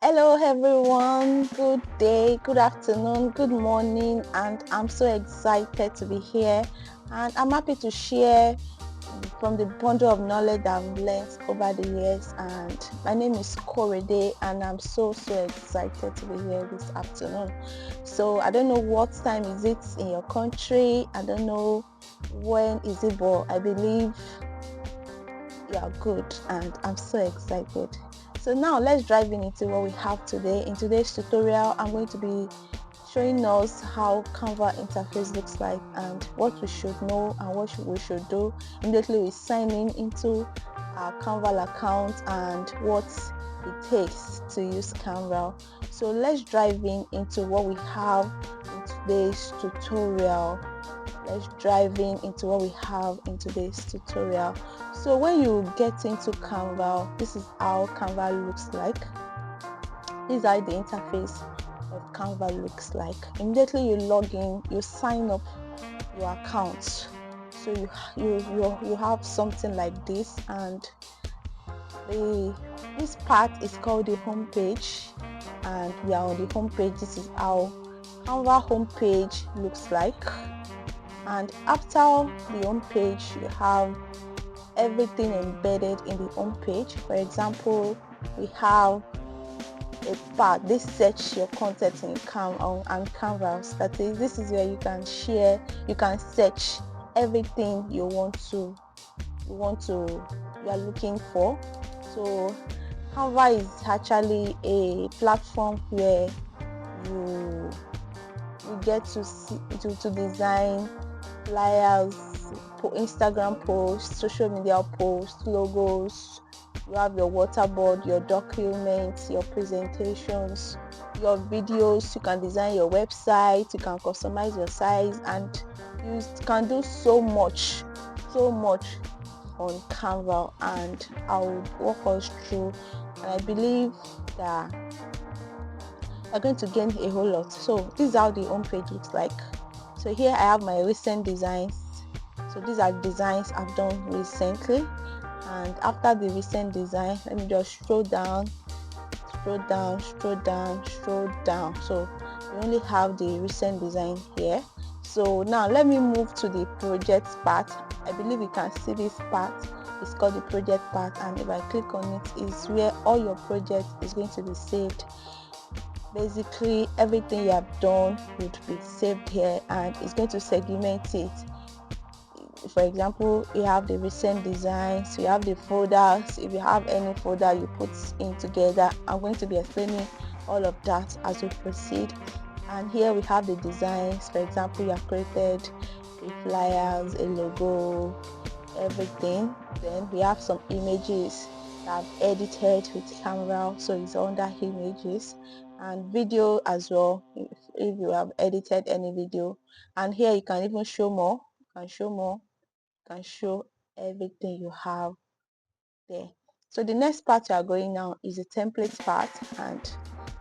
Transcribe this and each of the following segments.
Hello everyone, good day, good afternoon, good morning, and I'm so excited to be here, and I'm happy to share from the bundle of knowledge that I've learned over the years. And my name is Korede, and I'm so excited to be here this afternoon. So I don't know what time is it in your country, I don't know when is it, but I believe you are good, and I'm so excited. So now let's dive into what we have today. In today's tutorial, I'm going to be showing us how Canva interface looks like and what we should know and what we should do immediately we sign in into our Canva account and what it takes to use Canva. So let's dive into what we have in today's tutorial. Let's dive into what we have in today's tutorial. So when you get into Canva, this is how Canva looks like. This is how the interface of Canva looks like. Immediately you log in, you sign up your account. So you have something like this, and this part is called the home page, and we are on the home page. This is how Canva home page looks like. And after the home page, you have everything embedded in the home page. For example, we have a part, this search your content in Canvas. That is, this is where you can share, you can search everything you are looking for. So Canva is actually a platform where you get to see to design flyers, Instagram posts, social media posts, logos. You have your waterboard, your documents, your presentations, your videos. You can design your website, you can customize your size, and you can do so much on Canva, and I will walk us through, and I believe that you're going to gain a whole lot. So this is how the home page looks like. So here I have my recent designs. So these are designs I've done recently, and after the recent design, let me just scroll down. So we only have the recent design here. So now let me move to the project part. I believe you can see this part. It's called the project part, and if I click on it, is where all your project is going to be saved. Basically everything you have done would be saved here, and it's going to segment it. For example, you have the recent designs, you have the folders. If you have any folder you put in together, I'm going to be explaining all of that as we proceed. And here we have the designs. For example, you have created a flyers, a logo, everything. Then we have some images that I've edited with Canva, so it's under images, and video as well, if you have edited any video. And here you can even show more, can show everything you have there. So the next part we are going now is the template part, and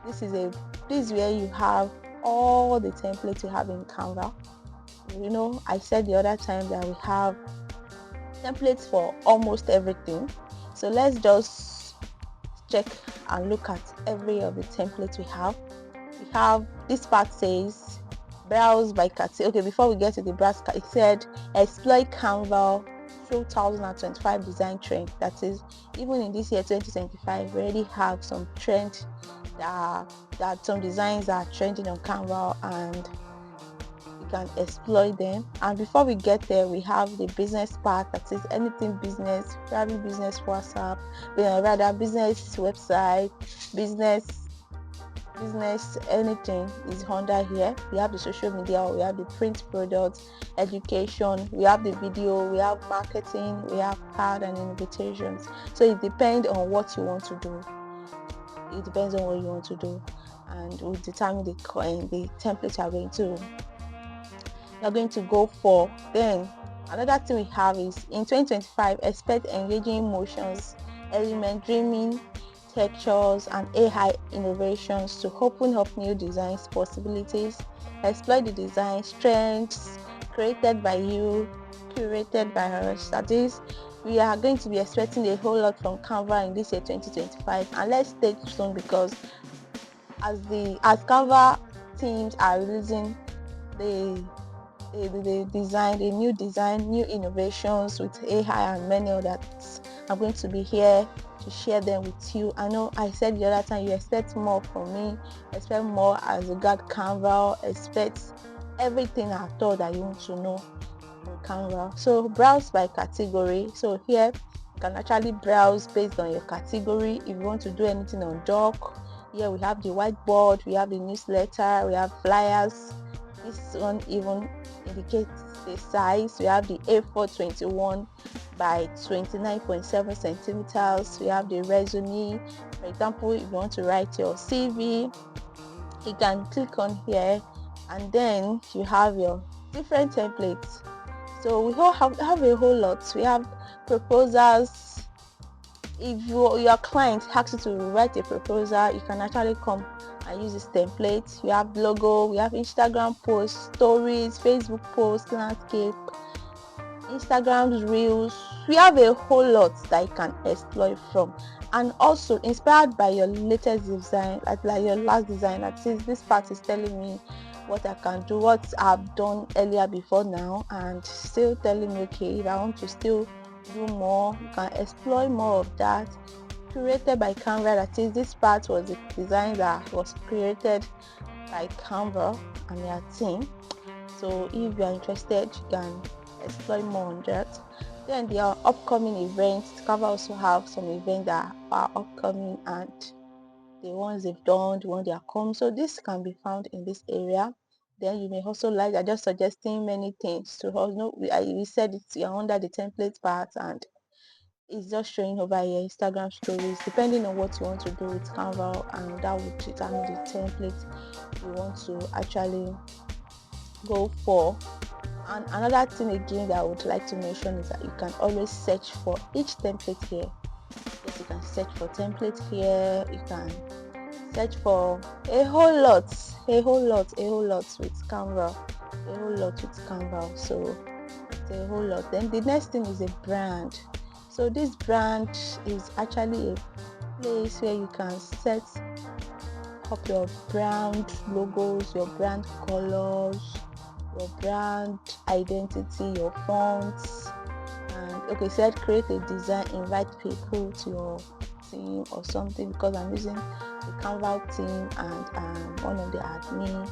this is where you have all the templates you have in Canva. You know, I said the other time that we have templates for almost everything. So let's just check and look at every of the templates we have. We have, this part says browse by category. Okay, before we get to the browse, it said exploit Canva 2025 design trend. That is, even in this year 2025, we already have some trends that some designs are trending on Canva, and you can exploit them. And before we get there, we have the business part. That is anything business, private business WhatsApp, rather business website, business anything is under here. We have the social media, we have the print products, education, we have the video, we have marketing, we have card and invitations. So it depends on what you want to do. And we determine the template you're going to go for. Then another thing we have is in 2025, expect engaging motions, element dreaming, textures, and AI innovations to open up new designs possibilities. Exploit the design strengths created by you, curated by us. That is, we are going to be expecting a whole lot from Canva in this year 2025, and let's stay tuned, because as Canva teams are releasing the design, the new design, new innovations with AI and many others, I'm going to be here to share them with you. I know I said the other time, you expect more from me, expect more as regard Canva, expect everything at all that you want to know on Canva. So browse by category. So here you can actually browse based on your category. If you want to do anything on doc, here we have the whiteboard, we have the newsletter, we have flyers. This one even indicates the size. We have the A4 21 by 29.7 centimeters. We have the resume. For example, if you want to write your CV, you can click on here, and then you have your different templates. So we have a whole lot. We have proposals. If your client asks you to write a proposal, you can actually come and use this template. We have logo, we have Instagram posts, stories, Facebook posts, landscape, Instagram reels. We have a whole lot that you can exploit from, and also inspired by your latest design, like your last design. That says this part is telling me what I can do, what I've done earlier before now, and still telling me, okay, if I want to still do more, you can exploit more of that. Created by Canva, that is, this part was a design that was created by Canva and their team. So if you are interested, you can explore more on that. Then there are upcoming events. Canva also have some events that are upcoming, and the ones they've done, the ones they are coming. So this can be found in this area. Then you may also like, I'm just suggesting many things to us. No, we said it's under the template part, and it's just showing over here Instagram stories, depending on what you want to do with Canva, and that would determine the template you want to actually go for. And another thing again that I would like to mention is that you can always search for each template here. Yes, you can search for template here. You can search for a whole lot with Canva, so it's a whole lot. Then the next thing is a brand. So this brand is actually a place where you can set up your brand logos, your brand colors, your brand identity, your fonts, and okay, said create a design, invite people to your team or something, because I'm using the Canva team and I'm one of the admin.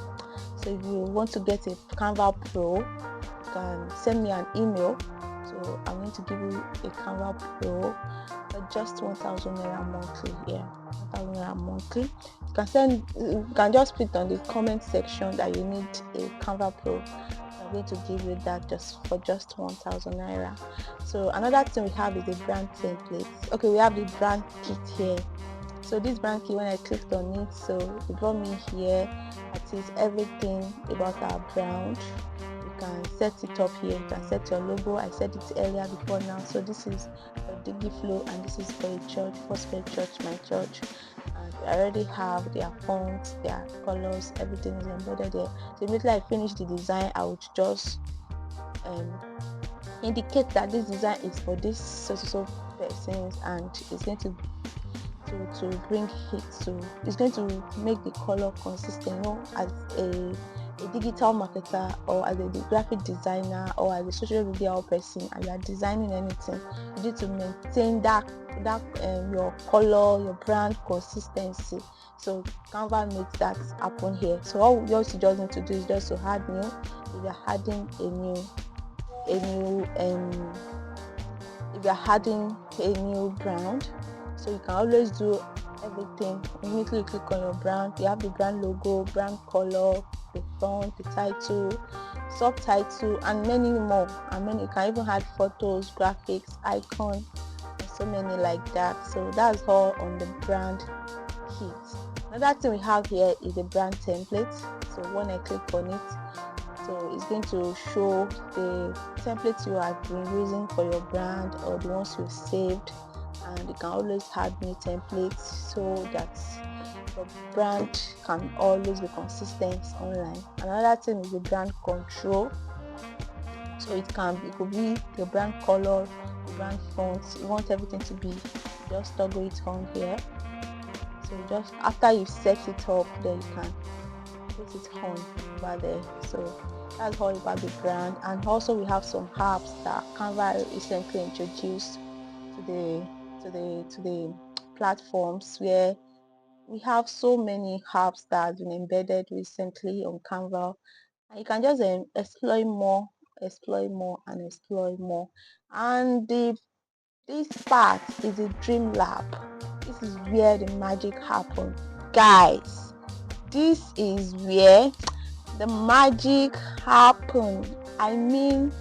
So if you want to get a Canva Pro, you can send me an email. So I'm going to give you a Canva Pro for just 1,000 naira monthly. Yeah, 1,000 naira monthly. You can just put on the comment section that you need a Canva Pro. I'm going to give you that for just 1,000 naira. So another thing we have is the brand template. Okay, we have the brand kit here. So this brand kit, when I clicked on it, so it brought me here. That is everything about our brand. You can set it up here. You can set your logo. I said it earlier before now. So this is for DigiFlow, and this is for a church, Gospel Church, my church. And I already have their fonts, their colors, everything is embedded there. So immediately I finish the design, I would just indicate that this design is for this so persons, and it's going to bring it to, it's going to make the color consistent. As a digital marketer, or as a graphic designer, or as a social media person, and you are designing anything, you need to maintain that your color, your brand consistency. So Canva makes that happen here. So all you just need to do is just to add new. If you're adding a new brand, so you can always do everything. Immediately you click on your brand, you have the brand logo, brand color, the font, the title, subtitle, and many more. And you can even add photos, graphics, icon, and so many like that. So that's all on the brand kit. Another thing we have here is the brand template. So when I click on it, so it's going to show the templates you have been using for your brand, or the ones you've saved, and you can always add new templates so that your brand can always be consistent online. Another thing is the brand control. So it could be the brand color, brand fonts. You want everything to be, just toggle it on here. So just after you set it up, then you can put it on over there. So that's all about the brand. And also we have some apps that Canva recently introduced to the platforms, where we have so many apps that have been embedded recently on Canva, and you can just explore more, and explore more. And this part is a dream lab. This is where the magic happens, guys. This is where the magic happens. I mean,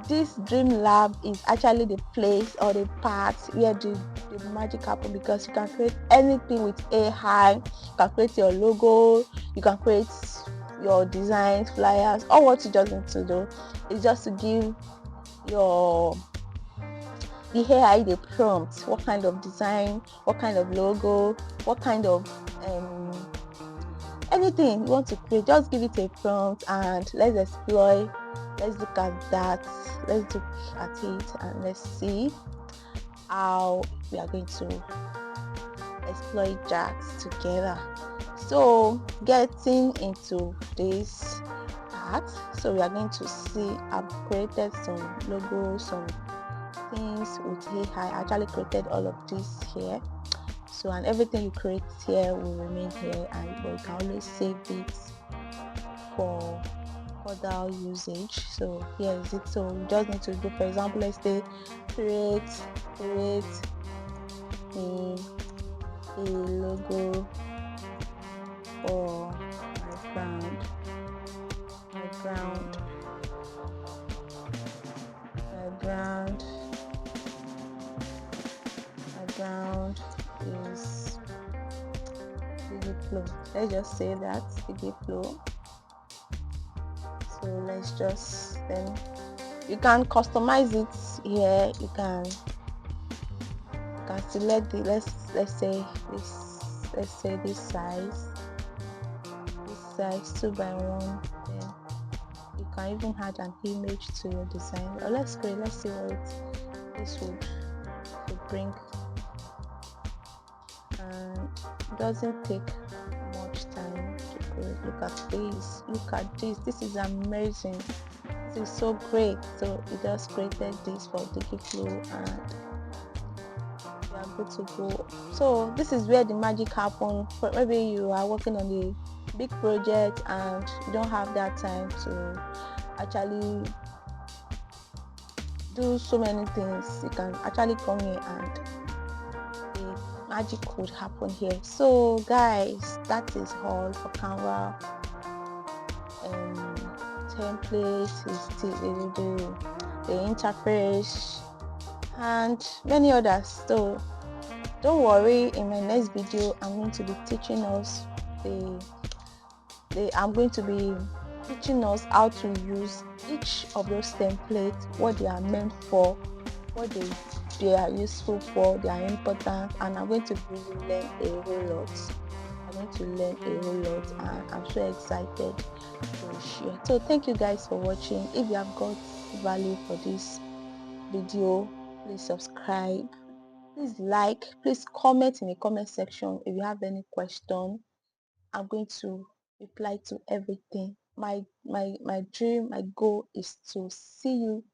this dream lab is actually the place or the part where the magic happens, because you can create anything with AI. You can create your logo, you can create your designs, flyers. All what you just need to do is just to give your the AI the prompt, what kind of design, what kind of logo, what kind of anything you want to create. Just give it a prompt and let's explore. Let's look at that. Let's look at it and let's see how we are going to exploit that together. So getting into this part, so we are going to see I've created some logos, some things with AI. I actually created all of this here. So, and everything you create here will remain here, and but you can always save it for further usage. So here is it. So you just need to go, for example, let's say create a logo for my brand. My brand is DigiFlow. Let's just say that DigiFlow. So let's just, then you can customize it here. You can select the let's say this size 2x1. Then you can even add an image to your design. Or let's see what this would bring. And it doesn't take much time to create. Look at this. This is amazing. This is so great. So it just created this for DigiFlow, and we are good to go. So this is where the magic happens. Maybe you are working on a big project and you don't have that time to actually do so many things. You can actually come here and the magic could happen here. So guys, that is all for Canva. Template is the interface and many others. So don't worry, in my next video I'm going to be teaching us how to use each of those templates, what they are meant for, what they are useful for, they are important, and I'm going to really learn a whole lot. And I'm so excited to share. So thank you guys for watching. If you have got value for this video, please subscribe, please like, please comment in the comment section if you have any question. I'm going to reply to everything. My dream, my goal is to see you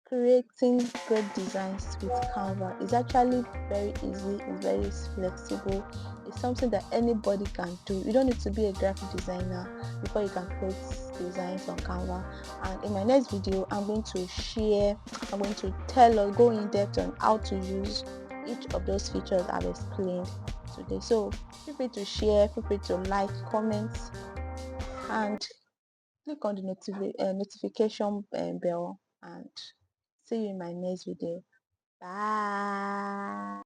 creating great designs with Canva. It's actually very easy, it's very flexible. It's something that anybody can do. You don't need to be a graphic designer before you can create designs on Canva. And in my next video, I'm going to go in depth on how to use each of those features I've explained today. So feel free to share, feel free to like, comment, and click on the notification bell, and see you in my next video. Bye.